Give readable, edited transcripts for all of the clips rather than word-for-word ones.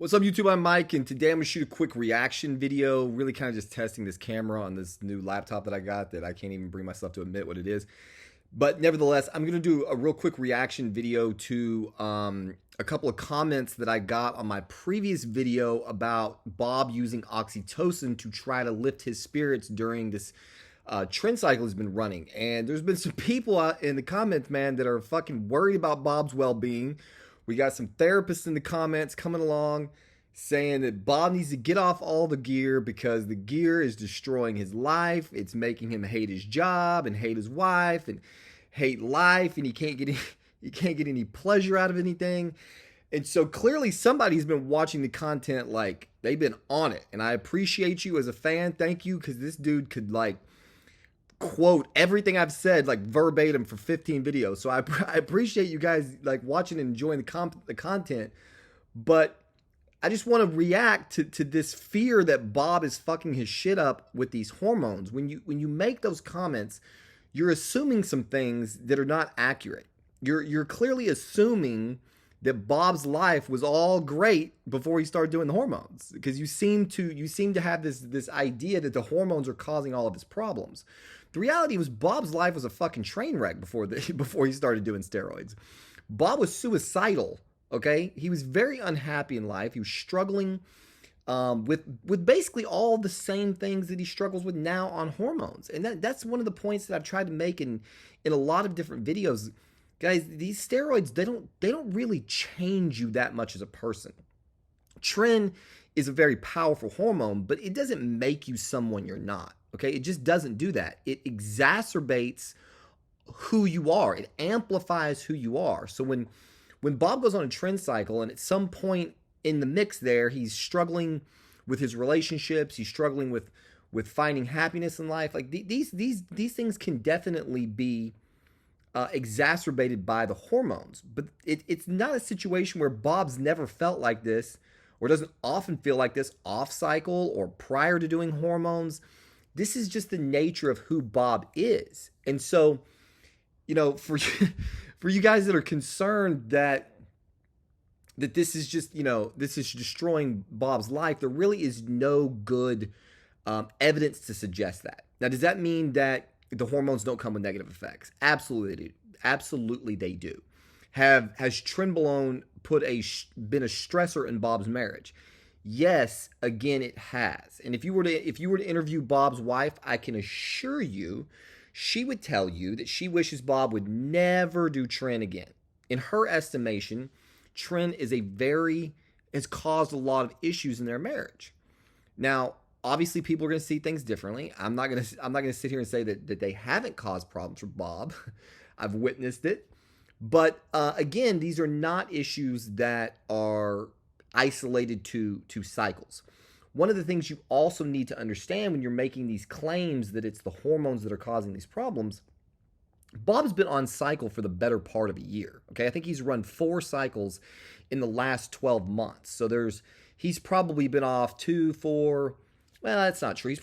What's up, YouTube? I'm Mike, and today I'm gonna shoot a quick reaction video, really kind of just testing this camera on this new laptop that I got that I can't even bring myself to admit what it is. But nevertheless, I'm gonna do a real quick reaction video to a couple of comments that I got on my previous video about Bob using oxytocin to try to lift his spirits during this trend cycle he's been running. And there's been some people out in the comments, man, that are fucking worried about Bob's well-being. We got some therapists in the comments coming along saying that Bob needs to get off all the gear because the gear is destroying his life. It's making him hate his job and hate his wife and hate life, and he can't get any pleasure out of anything. And so clearly somebody's been watching the content, like they've been on it. And I appreciate you as a fan. Thank you, because this dude could like quote everything I've said like verbatim for 15 videos. So I appreciate you guys like watching and enjoying the content. But I just want to react to this fear that Bob is fucking his shit up with these hormones. When you make those comments, you're assuming some things that are not accurate. You're clearly assuming that Bob's life was all great before he started doing the hormones, because you seem to have this idea that the hormones are causing all of his problems. The reality was Bob's life was a fucking train wreck before he started doing steroids. Bob was suicidal. Okay, he was very unhappy in life. He was struggling with basically all the same things that he struggles with now on hormones, and that's one of the points that I've tried to make in a lot of different videos. Guys, these steroids, they don't really change you that much as a person. Tren is a very powerful hormone, but it doesn't make you someone you're not. Okay, it just doesn't do that. It exacerbates who you are. It amplifies who you are. So when Bob goes on a trend cycle, and at some point in the mix there, he's struggling with his relationships, he's struggling with finding happiness in life. Like these things can definitely be exacerbated by the hormones. But it's not a situation where Bob's never felt like this, or doesn't often feel like this off cycle or prior to doing hormones. This is just the nature of who Bob is. And so, you know, for you guys that are concerned that this is just, you know, this is destroying Bob's life, there really is no good evidence to suggest that. Now, does that mean that the hormones don't come with negative effects? Absolutely they do. Absolutely they do. Has Trenbolone been a stressor in Bob's marriage? Yes, again, it has. And if you were to interview Bob's wife, I can assure you, she would tell you that she wishes Bob would never do Tren again. In her estimation, Tren has caused a lot of issues in their marriage. Now, obviously, people are going to see things differently. I'm not going to sit here and say that they haven't caused problems for Bob. I've witnessed it. But again, these are not issues that are isolated to cycles. One of the things you also need to understand when you're making these claims that it's the hormones that are causing these problems, Bob's been on cycle for the better part of a year. Okay, I think he's run 4 cycles in the last 12 months. So he's probably been off 2, 4. Well, that's not true. He's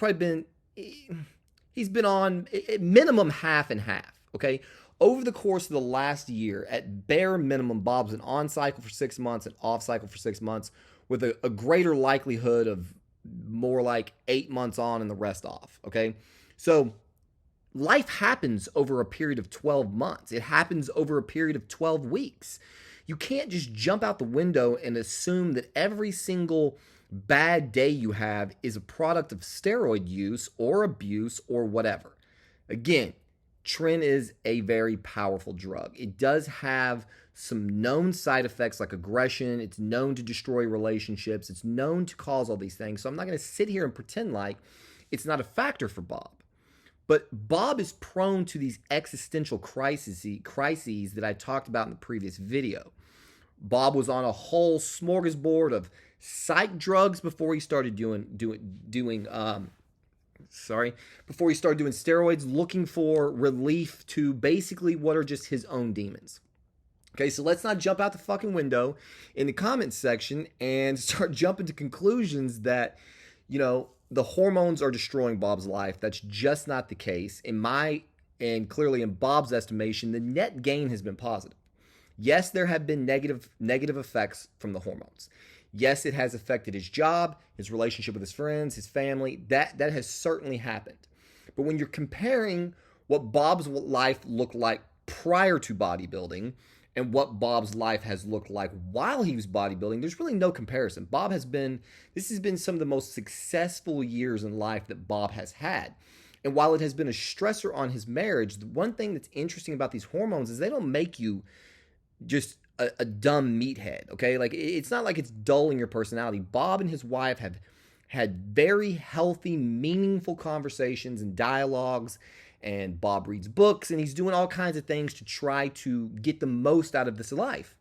been on at minimum half and half. Okay, over the course of the last year, at bare minimum, Bob's been on cycle for 6 months and off cycle for 6 months, with a greater likelihood of more like 8 months on and the rest off. Okay, so life happens over a period of 12 months. It happens over a period of 12 weeks. You can't just jump out the window and assume that every single bad day you have is a product of steroid use or abuse or whatever. Again, Tren is a very powerful drug. It does have some known side effects like aggression. It's known to destroy relationships. It's known to cause all these things. So I'm not going to sit here and pretend like it's not a factor for Bob. But Bob is prone to these existential crises that I talked about in the previous video. Bob was on a whole smorgasbord of psych drugs before he started doing steroids, looking for relief to basically what are just his own demons. Okay, so let's not jump out the fucking window in the comments section and start jumping to conclusions that, you know, the hormones are destroying Bob's life. That's just not the case. And clearly in Bob's estimation, the net gain has been positive. Yes, there have been negative effects from the hormones. Yes, it has affected his job, his relationship with his friends, his family. That has certainly happened. But when you're comparing what Bob's life looked like prior to bodybuilding and what Bob's life has looked like while he was bodybuilding, there's really no comparison. This has been some of the most successful years in life that Bob has had. And while it has been a stressor on his marriage, the one thing that's interesting about these hormones is they don't make you just a dumb meathead, okay? Like, it's not like it's dulling your personality. Bob and his wife have had very healthy, meaningful conversations and dialogues, and Bob reads books, and he's doing all kinds of things to try to get the most out of this life,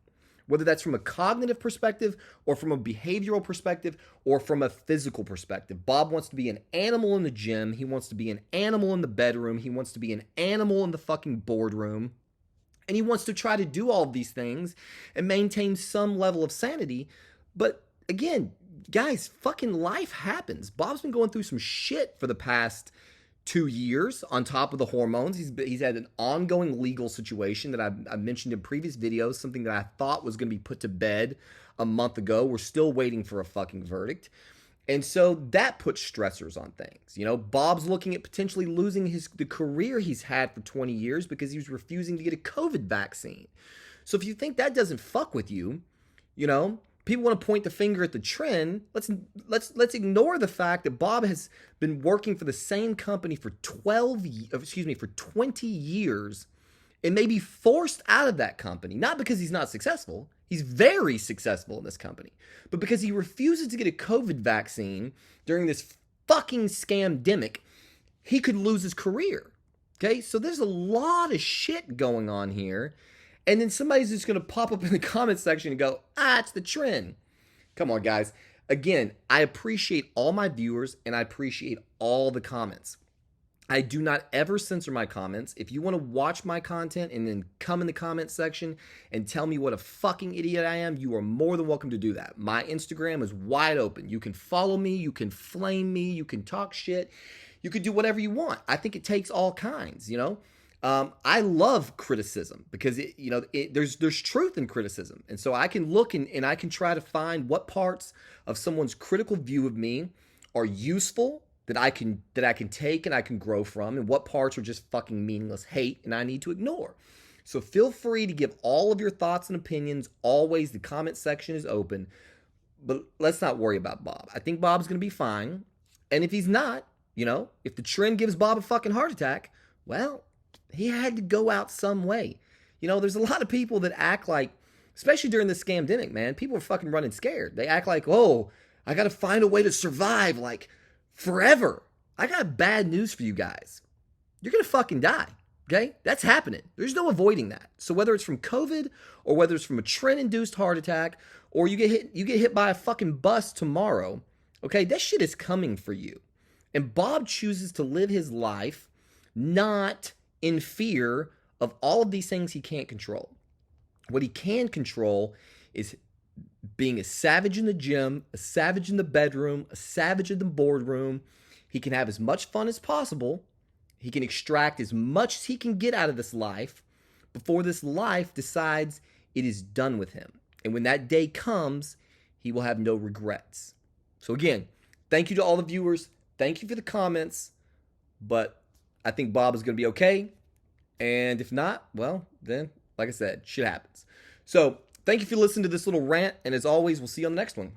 whether that's from a cognitive perspective or from a behavioral perspective or from a physical perspective. Bob wants to be an animal in the gym. He wants to be an animal in the bedroom. He wants to be an animal in the fucking boardroom. And he wants to try to do all of these things and maintain some level of sanity. But again, guys, fucking life happens. Bob's been going through some shit for the past 2 years on top of the hormones. He's had an ongoing legal situation that I've mentioned in previous videos, something that I thought was going to be put to bed a month ago. We're still waiting for a fucking verdict. And so that puts stressors on things. You know, Bob's looking at potentially losing the career he's had for 20 years because he was refusing to get a COVID vaccine. So if you think that doesn't fuck with you, you know, people want to point the finger at the trend. Let's ignore the fact that Bob has been working for the same company for 20 years and may be forced out of that company, not because he's not successful. He's very successful in this company, but because he refuses to get a COVID vaccine during this fucking scamdemic, he could lose his career. Okay, so there's a lot of shit going on here. And then somebody's just going to pop up in the comment section and go, it's the trend. Come on, guys. Again, I appreciate all my viewers and I appreciate all the comments. I do not ever censor my comments. If you want to watch my content and then come in the comment section and tell me what a fucking idiot I am, you are more than welcome to do that. My Instagram is wide open. You can follow me. You can flame me. You can talk shit. You can do whatever you want. I think it takes all kinds, you know? I love criticism because there's truth in criticism. And so I can look and I can try to find what parts of someone's critical view of me are useful that I can take and I can grow from, and what parts are just fucking meaningless hate and I need to ignore. So feel free to give all of your thoughts and opinions. Always, the comment section is open. But let's not worry about Bob. I think Bob's going to be fine. And if he's not, if the trend gives Bob a fucking heart attack, well, he had to go out some way. There's a lot of people that act like, especially during the scamdemic, man, people are fucking running scared. They act like, oh, I got to find a way to survive, like, forever. I got bad news for you guys. You're going to fucking die, okay? That's happening. There's no avoiding that. So whether it's from COVID or whether it's from a trend-induced heart attack or you get hit by a fucking bus tomorrow, okay, that shit is coming for you. And Bob chooses to live his life not in fear of all of these things he can't control. What he can control is being a savage in the gym, a savage in the bedroom, a savage in the boardroom. He can have as much fun as possible. He can extract as much as he can get out of this life before this life decides it is done with him. And when that day comes, he will have no regrets. So again, thank you to all the viewers. Thank you for the comments. But I think Bob is going to be okay. And if not, well, then, like I said, shit happens. So thank you for listening to this little rant. And as always, we'll see you on the next one.